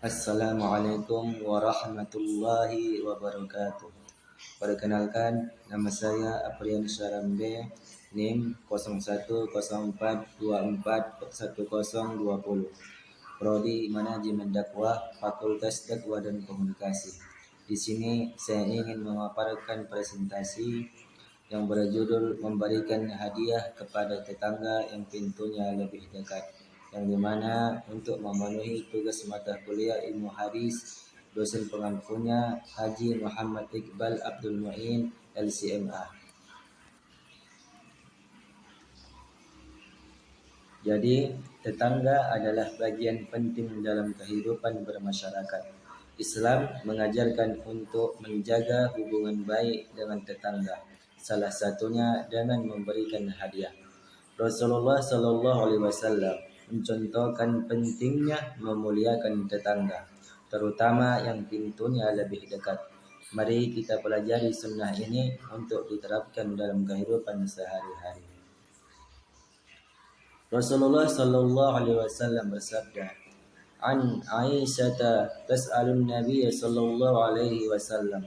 Assalamualaikum warahmatullahi wabarakatuh. Perkenalkan, nama saya Aprian Sarambe, NIM 0104241020, Prodi Manajemen Dakwah, Fakultas Dakwah dan Komunikasi. Di sini saya ingin memaparkan presentasi yang berjudul memberikan hadiah kepada tetangga yang pintunya lebih dekat, yang dimana untuk memenuhi tugas mata kuliah ilmu hadis, dosen pengampunya Haji Muhammad Iqbal Abdul Muin LCMA. Jadi, tetangga adalah bagian penting dalam kehidupan bermasyarakat. Islam mengajarkan untuk menjaga hubungan baik dengan tetangga, salah satunya dengan memberikan hadiah. Rasulullah Shallallahu Alaihi Wasallam mencontohkan pentingnya memuliakan tetangga, terutama yang pintunya lebih dekat. Mari kita pelajari sunnah ini untuk diterapkan dalam kehidupan sehari-hari. Rasulullah Shallallahu Alaihi Wasallam bersabda, "An Aisyah tas'alun Nabi Sallallahu Alaihi Wasallam.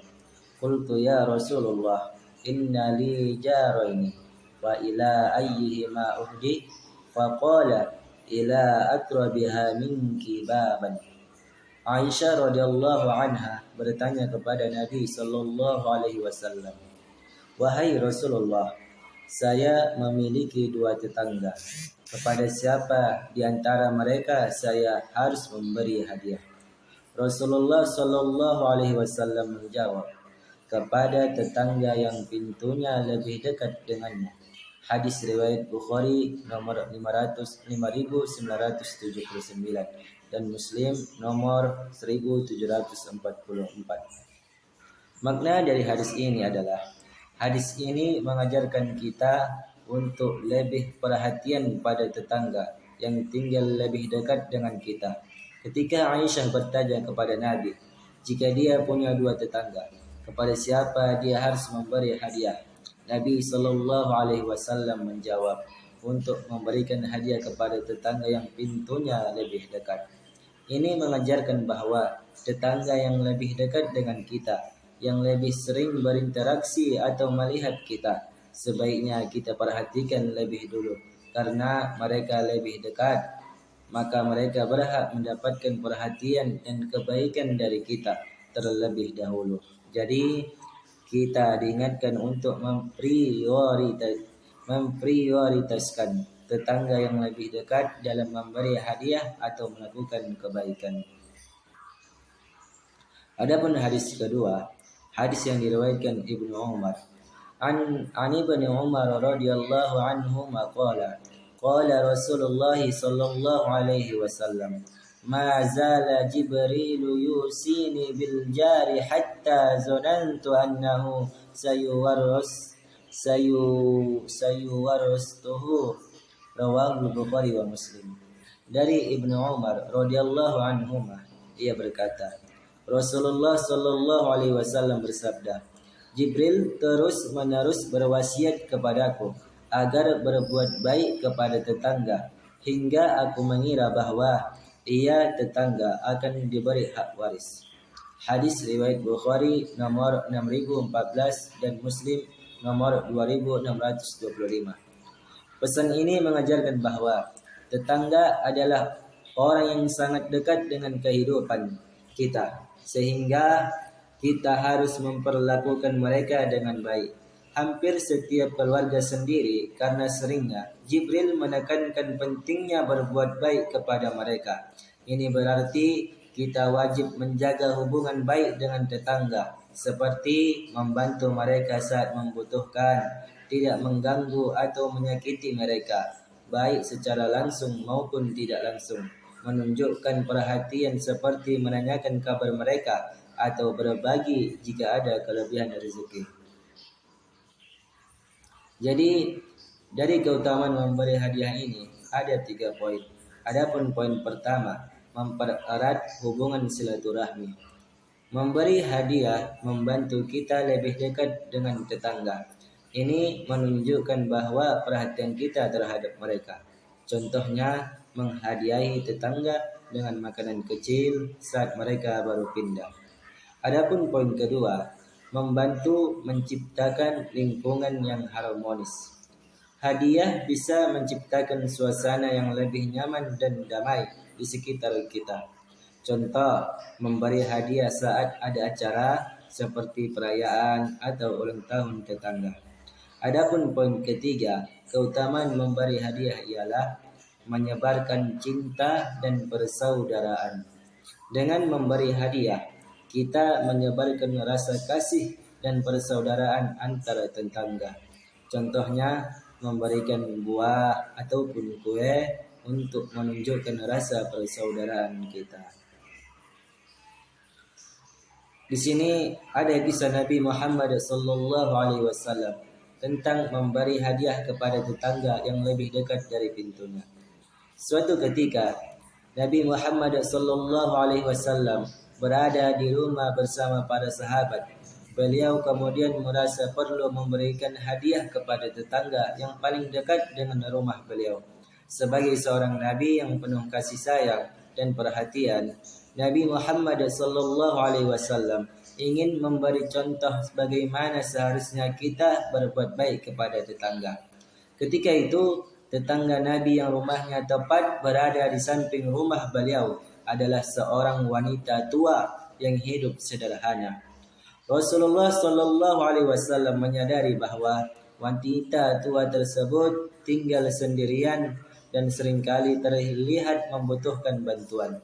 Qultu ya Rasulullah, inna li jaraini wa ila ayyihima uhdi? Faqala ila akrabiha minki baban." Aisyah radhiyallahu anha bertanya kepada Nabi Sallallahu Alaihi Wasallam, "Wahai Rasulullah, saya memiliki dua tetangga. Kepada siapa di antara mereka saya harus memberi hadiah?" Rasulullah Shallallahu Alaihi Wasallam menjawab, "Kepada tetangga yang pintunya lebih dekat denganmu." Hadis riwayat Bukhari nomor 5979 dan Muslim nomor 1744. Makna dari hadis ini adalah, hadis ini mengajarkan kita untuk lebih perhatian pada tetangga yang tinggal lebih dekat dengan kita. Ketika Aisyah bertanya kepada Nabi, jika dia punya dua tetangga, kepada siapa dia harus memberi hadiah? Nabi Shallallahu Alaihi Wasallam menjawab, untuk memberikan hadiah kepada tetangga yang pintunya lebih dekat. Ini mengajarkan bahwa tetangga yang lebih dekat dengan kita, yang lebih sering berinteraksi atau melihat kita, sebaiknya kita perhatikan lebih dulu, karena mereka lebih dekat, maka mereka berhak mendapatkan perhatian dan kebaikan dari kita terlebih dahulu. Jadi kita diingatkan untuk memprioritaskan tetangga yang lebih dekat dalam memberi hadiah atau melakukan kebaikan. Adapun hadis kedua, hadis yang diriwayatkan Ibnu Umar. An Ibnu Umar radhiyallahu anhu qala qala Rasulullah sallallahu alaihi wasallam, "Ma zala Jibril yusini bil jari hatta zanantu annahu sayuwarristuhu." Rawahu Bukhari wa Muslim. Dari Ibnu Umar radhiyallahu anhu, ia berkata, Rasulullah Shallallahu Alaihi Wasallam bersabda, "Jibril terus-menerus berwasiat kepadaku agar berbuat baik kepada tetangga, hingga aku mengira bahwa ia tetangga akan diberi hak waris." Hadis riwayat Bukhari nomor 6014 dan Muslim nomor 2625. Pesan ini mengajarkan bahwa tetangga adalah orang yang sangat dekat dengan kehidupan kita, sehingga kita harus memperlakukan mereka dengan baik. Hampir setiap keluarga sendiri, karena seringnya Jibril menekankan pentingnya berbuat baik kepada mereka. Ini berarti kita wajib menjaga hubungan baik dengan tetangga, seperti membantu mereka saat membutuhkan, tidak mengganggu atau menyakiti mereka, baik secara langsung maupun tidak langsung, menunjukkan perhatian seperti menanyakan kabar mereka atau berbagi jika ada kelebihan rezeki. Jadi dari keutamaan memberi hadiah ini ada 3 poin. Adapun poin pertama, mempererat hubungan silaturahmi. Memberi hadiah membantu kita lebih dekat dengan tetangga. Ini menunjukkan bahwa perhatian kita terhadap mereka. Contohnya menghadiahi tetangga dengan makanan kecil saat mereka baru pindah. Adapun poin kedua, membantu menciptakan lingkungan yang harmonis. Hadiah bisa menciptakan suasana yang lebih nyaman dan damai di sekitar kita. Contoh, memberi hadiah saat ada acara seperti perayaan atau ulang tahun tetangga. Adapun poin ketiga, keutamaan memberi hadiah ialah menyebarkan cinta dan persaudaraan. Dengan memberi hadiah, kita menyebarkan rasa kasih dan persaudaraan antara tetangga. Contohnya, memberikan buah ataupun kue untuk menunjukkan rasa persaudaraan kita. Di sini ada kisah Nabi Muhammad SAW tentang memberi hadiah kepada tetangga yang lebih dekat dari pintunya. Suatu ketika Nabi Muhammad SAW berada di rumah bersama para sahabat. Beliau kemudian merasa perlu memberikan hadiah kepada tetangga yang paling dekat dengan rumah beliau. Sebagai seorang Nabi yang penuh kasih sayang dan perhatian, Nabi Muhammad SAW ingin memberi contoh bagaimana seharusnya kita berbuat baik kepada tetangga. Ketika itu, tetangga Nabi yang rumahnya tepat berada di samping rumah beliau adalah seorang wanita tua yang hidup sederhana. Rasulullah SAW menyadari bahwa wanita tua tersebut tinggal sendirian dan seringkali terlihat membutuhkan bantuan.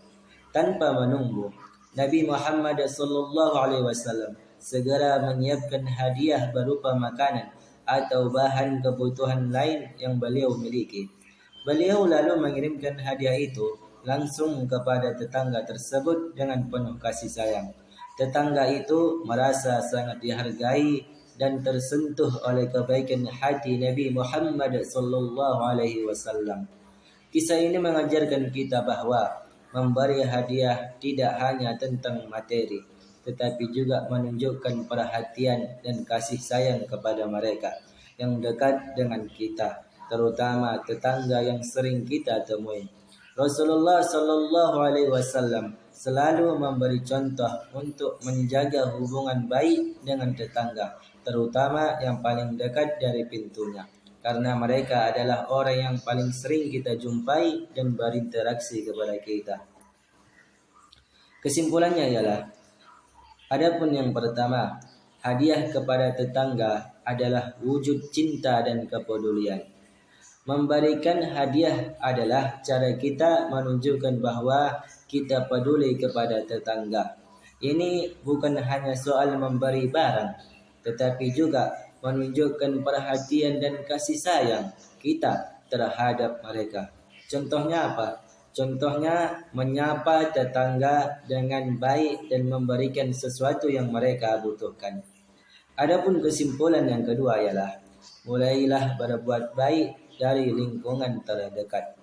Tanpa menunggu, Nabi Muhammad SAW segera menyiapkan hadiah berupa makanan atau bahan kebutuhan lain yang beliau miliki. Beliau lalu mengirimkan hadiah itu langsung kepada tetangga tersebut dengan penuh kasih sayang. Tetangga itu merasa sangat dihargai dan tersentuh oleh kebaikan hati Nabi Muhammad SAW. Kisah ini mengajarkan kita bahwa memberi hadiah tidak hanya tentang materi, tetapi juga menunjukkan perhatian dan kasih sayang kepada mereka yang dekat dengan kita, terutama tetangga yang sering kita temui. Rasulullah SAW selalu memberi contoh untuk menjaga hubungan baik dengan tetangga, terutama yang paling dekat dari pintunya, karena mereka adalah orang yang paling sering kita jumpai dan berinteraksi kepada kita. Kesimpulannya ialah, adapun yang pertama, hadiah kepada tetangga adalah wujud cinta dan kepedulian. Memberikan hadiah adalah cara kita menunjukkan bahwa kita peduli kepada tetangga. Ini bukan hanya soal memberi barang, tetapi juga menunjukkan perhatian dan kasih sayang kita terhadap mereka. Contohnya apa? Contohnya menyapa tetangga dengan baik dan memberikan sesuatu yang mereka butuhkan. Adapun kesimpulan yang kedua ialah, mulailah berbuat baik dari lingkungan terdekat.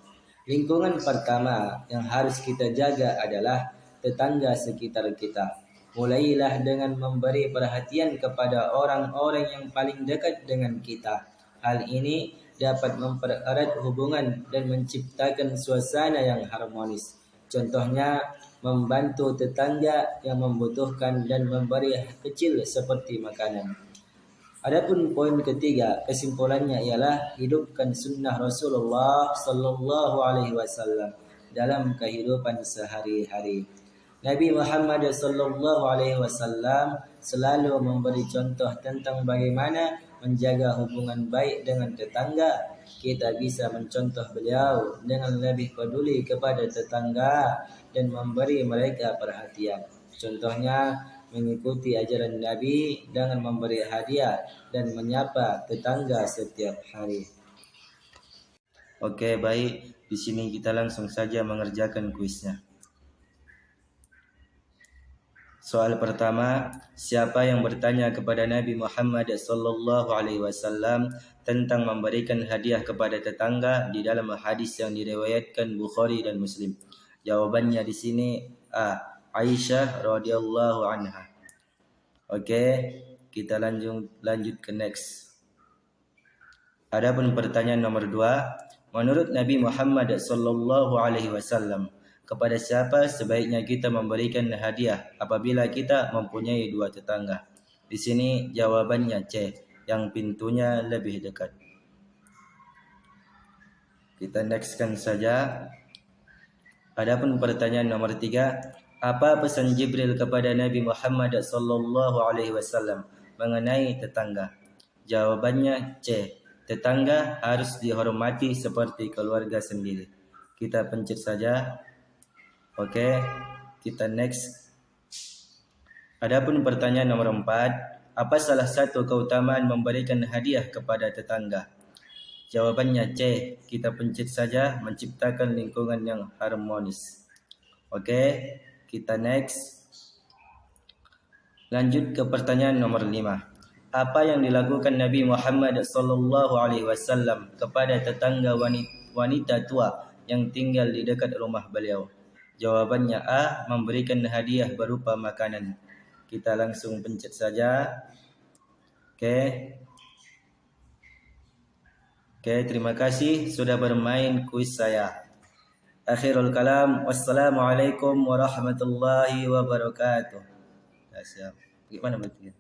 Lingkungan pertama yang harus kita jaga adalah tetangga sekitar kita. Mulailah dengan memberi perhatian kepada orang-orang yang paling dekat dengan kita. Hal ini dapat mempererat hubungan dan menciptakan suasana yang harmonis. Contohnya, membantu tetangga yang membutuhkan dan memberi kecil seperti makanan. Adapun poin ketiga, kesimpulannya ialah hidupkan sunnah Rasulullah SAW dalam kehidupan sehari-hari. Nabi Muhammad SAW selalu memberi contoh tentang bagaimana menjaga hubungan baik dengan tetangga. Kita bisa mencontoh beliau dengan lebih peduli kepada tetangga dan memberi mereka perhatian. Contohnya, mengikuti ajaran Nabi dengan memberi hadiah dan menyapa tetangga setiap hari. Oke, baik. Di sini kita langsung saja mengerjakan kuisnya. Soal pertama, siapa yang bertanya kepada Nabi Muhammad SAW tentang memberikan hadiah kepada tetangga di dalam hadis yang diriwayatkan Bukhari dan Muslim? Jawabannya di sini A. Aisyah radhiyallahu anha. Oke, kita lanjut ke next. Adapun pertanyaan nomor 2, menurut Nabi Muhammad SAW, Kepada siapa sebaiknya kita memberikan hadiah apabila kita mempunyai dua tetangga? Di sini jawabannya C, yang pintunya lebih dekat. Kita nextkan saja. Adapun pertanyaan nomor 3, apa pesan Jibril kepada Nabi Muhammad sallallahu alaihi wasallam mengenai tetangga? Jawabannya C, tetangga harus dihormati seperti keluarga sendiri. Kita pencet saja. Oke, kita next. Adapun pertanyaan nomor 4, apa salah satu keutamaan memberikan hadiah kepada tetangga? Jawabannya C, kita pencet saja, menciptakan lingkungan yang harmonis. Oke, kita next. Lanjut ke pertanyaan nomor 5. Apa yang dilakukan Nabi Muhammad sallallahu alaihi wasallam kepada tetangga wanita tua yang tinggal di dekat rumah beliau? Jawabannya A, memberikan hadiah berupa makanan. Kita langsung pencet saja. Oke, terima kasih sudah bermain kuis saya. Akhirul kalam, wassalamualaikum warahmatullahi wabarakatuh. Ya, siap. Gimana berarti?